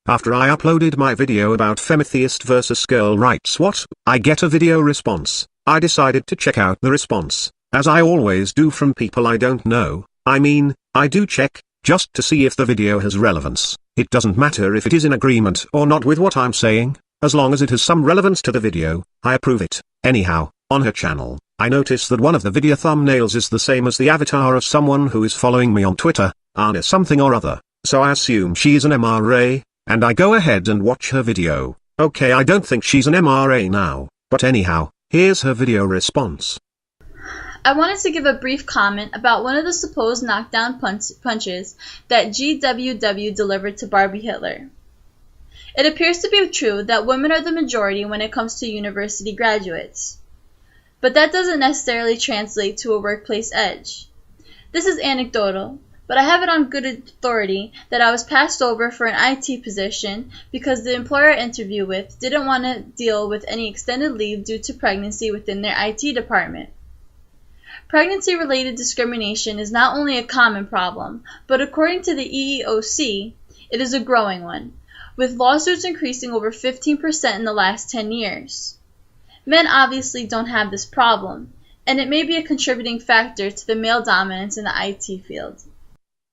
After I uploaded my video about femitheist versus girl rights I get a video response. I decided to check out the response, as I always do from people I don't know. I mean, I do check, just to see if the video has relevance. It doesn't matter if it is in agreement or not with what I'm saying, as long as it has some relevance to the video, I approve it. Anyhow, on her channel, I notice that one of the video thumbnails is the same as the avatar of someone who is following me on Twitter, Anna something or other, so I assume she is an MRA, and I go ahead and watch her video. Okay, I don't think she's an MRA now, but anyhow, here's her video response. I wanted to give a brief comment about one of the supposed knockdown punches that GWW delivered to Barbie Hitler. It appears to be true that women are the majority when it comes to university graduates. But that doesn't necessarily translate to a workplace edge. This is anecdotal, but I have it on good authority that I was passed over for an IT position because the employer I interviewed with didn't want to deal with any extended leave due to pregnancy within their IT department. Pregnancy-related discrimination is not only a common problem, but according to the EEOC, it is a growing one, with lawsuits increasing over 15% in the last 10 years. Men obviously don't have this problem, and it may be a contributing factor to the male dominance in the IT field.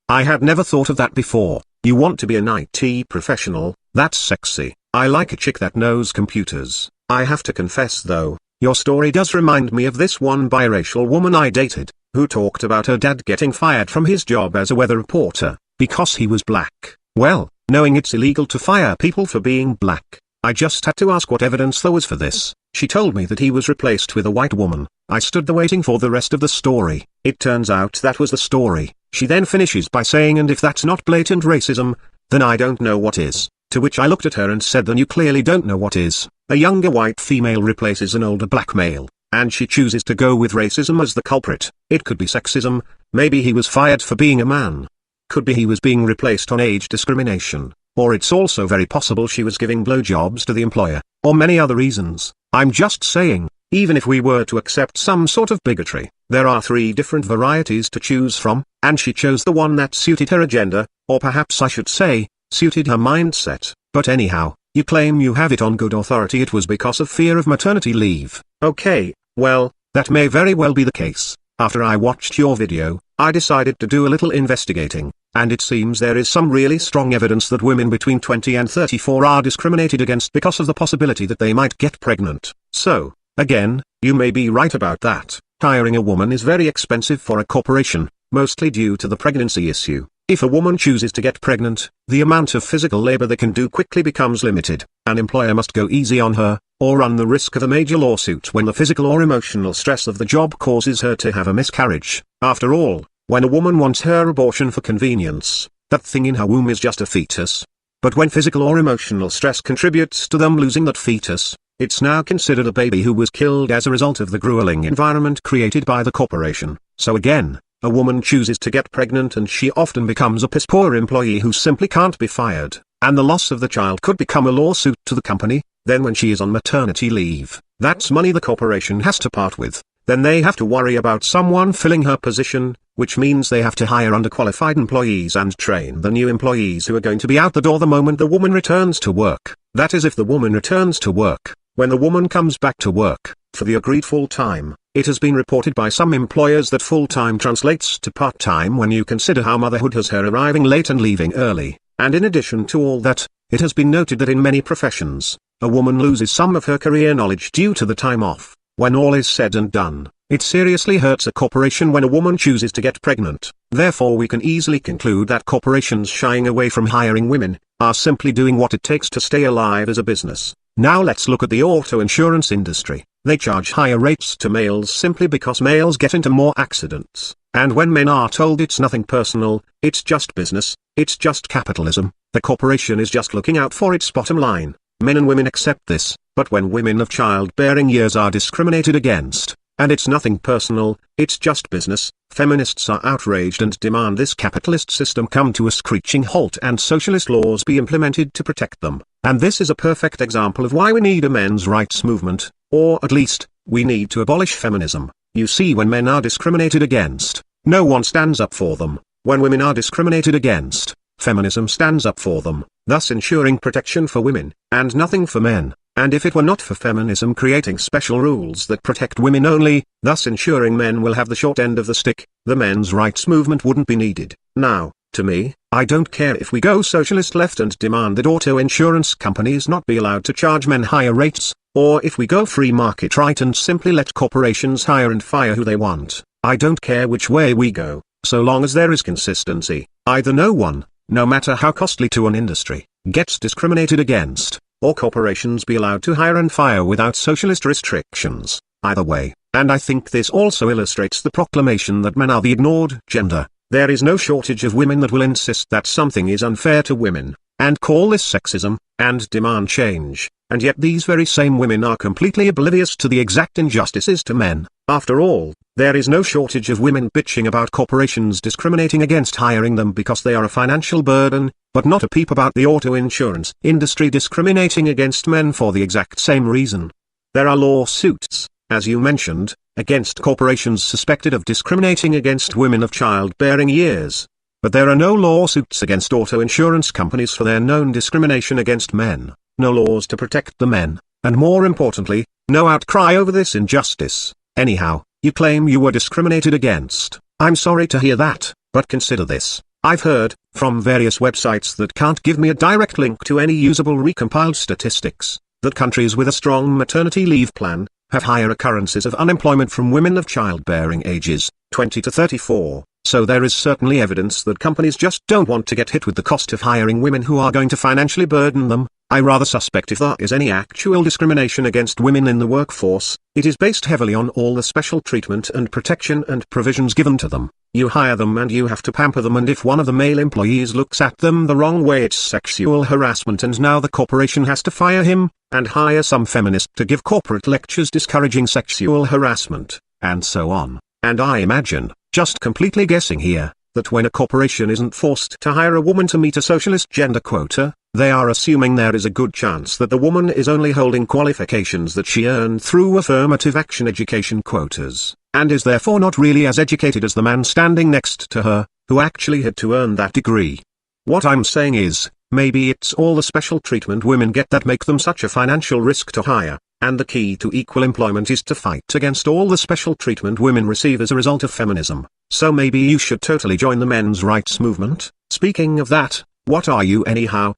I had never thought of that before. You want to be an IT professional, that's sexy. I like a chick that knows computers. I have to confess though, your story does remind me of this one biracial woman I dated, who talked about her dad getting fired from his job as a weather reporter, because he was black. Well, knowing it's illegal to fire people for being black, I just had to ask what evidence there was for this. She told me that he was replaced with a white woman. I stood there waiting for the rest of the story. It turns out that was the story. She then finishes by saying, and if that's not blatant racism, then I don't know what is. To which I looked at her and said, then you clearly don't know what is. A younger white female replaces an older black male, and she chooses to go with racism as the culprit. It could be sexism, maybe he was fired for being a man. Could be he was being replaced on age discrimination, or it's also very possible she was giving blowjobs to the employer, or many other reasons. I'm just saying, even if we were to accept some sort of bigotry, there are 3 different varieties to choose from, and she chose the one that suited her agenda, or perhaps I should say, suited her mindset. But anyhow, you claim you have it on good authority it was because of fear of maternity leave. Okay, well, that may very well be the case. After I watched your video, I decided to do a little investigating, and it seems there is some really strong evidence that women between 20 and 34 are discriminated against because of the possibility that they might get pregnant. So, again, you may be right about that. Hiring a woman is very expensive for a corporation, mostly due to the pregnancy issue. If a woman chooses to get pregnant, the amount of physical labor they can do quickly becomes limited. An employer must go easy on her, or run the risk of a major lawsuit when the physical or emotional stress of the job causes her to have a miscarriage. After all, when a woman wants her abortion for convenience, that thing in her womb is just a fetus. But when physical or emotional stress contributes to them losing that fetus, it's now considered a baby who was killed as a result of the grueling environment created by the corporation. So again, a woman chooses to get pregnant and she often becomes a piss-poor employee who simply can't be fired, and the loss of the child could become a lawsuit to the company. Then when she is on maternity leave, that's money the corporation has to part with. Then they have to worry about someone filling her position, which means they have to hire underqualified employees and train the new employees who are going to be out the door the moment the woman returns to work. That is if the woman returns to work. When the woman comes back to work, for the agreed full-time, it has been reported by some employers that full-time translates to part-time when you consider how motherhood has her arriving late and leaving early. And in addition to all that, it has been noted that in many professions, a woman loses some of her career knowledge due to the time off. When all is said and done, it seriously hurts a corporation when a woman chooses to get pregnant. Therefore we can easily conclude that corporations shying away from hiring women, are simply doing what it takes to stay alive as a business. Now let's look at the auto insurance industry. They charge higher rates to males simply because males get into more accidents. And when men are told it's nothing personal, it's just business, it's just capitalism, the corporation is just looking out for its bottom line. Men and women accept this, but when women of childbearing years are discriminated against, and it's nothing personal, it's just business, feminists are outraged and demand this capitalist system come to a screeching halt and socialist laws be implemented to protect them. And this is a perfect example of why we need a men's rights movement, or at least, we need to abolish feminism. You see, when men are discriminated against, no one stands up for them. When women are discriminated against, feminism stands up for them, thus ensuring protection for women, and nothing for men. And if it were not for feminism creating special rules that protect women only, thus ensuring men will have the short end of the stick, the men's rights movement wouldn't be needed. Now, to me, I don't care if we go socialist left and demand that auto insurance companies not be allowed to charge men higher rates, or if we go free market right and simply let corporations hire and fire who they want. I don't care which way we go, so long as there is consistency. Either no one, no matter how costly to an industry, gets discriminated against, or corporations be allowed to hire and fire without socialist restrictions. Either way, and I think this also illustrates the proclamation that men are the ignored gender. There is no shortage of women that will insist that something is unfair to women, and call this sexism, and demand change, and yet these very same women are completely oblivious to the exact injustices to men. After all, there is no shortage of women bitching about corporations discriminating against hiring them because they are a financial burden, but not a peep about the auto insurance industry discriminating against men for the exact same reason. There are lawsuits, as you mentioned, against corporations suspected of discriminating against women of childbearing years. But there are no lawsuits against auto insurance companies for their known discrimination against men, no laws to protect the men, and more importantly, no outcry over this injustice. Anyhow, you claim you were discriminated against. I'm sorry to hear that, but consider this. I've heard, from various websites that can't give me a direct link to any usable recompiled statistics, that countries with a strong maternity leave plan have higher occurrences of unemployment from women of childbearing ages, 20 to 34, so there is certainly evidence that companies just don't want to get hit with the cost of hiring women who are going to financially burden them. I rather suspect if there is any actual discrimination against women in the workforce, it is based heavily on all the special treatment and protection and provisions given to them. You hire them and you have to pamper them, and if one of the male employees looks at them the wrong way, it's sexual harassment, and now the corporation has to fire him, and hire some feminist to give corporate lectures discouraging sexual harassment, and so on. And I imagine, just completely guessing here, that when a corporation isn't forced to hire a woman to meet a socialist gender quota, they are assuming there is a good chance that the woman is only holding qualifications that she earned through affirmative action education quotas, and is therefore not really as educated as the man standing next to her, who actually had to earn that degree. What I'm saying is, maybe it's all the special treatment women get that make them such a financial risk to hire, and the key to equal employment is to fight against all the special treatment women receive as a result of feminism. So maybe you should totally join the men's rights movement. Speaking of that, what are you anyhow?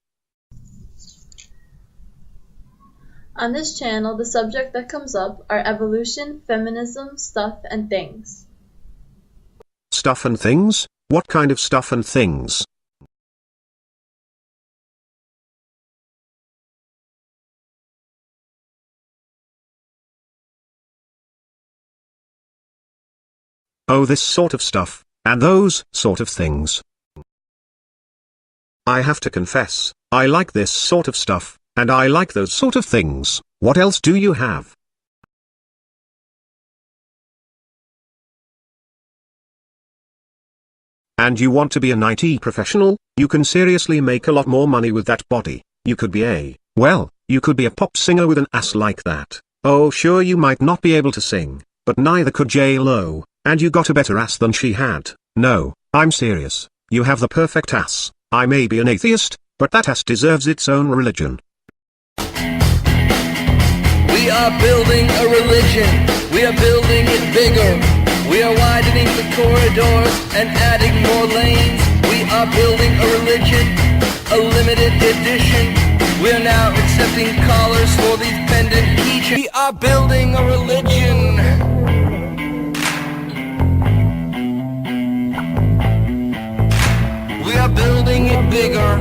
On this channel, the subject that comes up are evolution, feminism, stuff, and things. Stuff and things? What kind of stuff and things? Oh, this sort of stuff, and those sort of things. I have to confess, I like this sort of stuff, and I like those sort of things. What else do you have? And you want to be an IT professional? You can seriously make a lot more money with that body. You could be you could be a pop singer with an ass like that. Oh, sure, you might not be able to sing, but neither could J-Lo. And you got a better ass than she had. No, I'm serious. You have the perfect ass. I may be an atheist, but that ass deserves its own religion. We are building a religion. We are building it bigger. We are widening the corridors and adding more lanes. We are building a religion, a limited edition. We are now accepting callers for these pendant keychains. We are building a religion. We are building it bigger.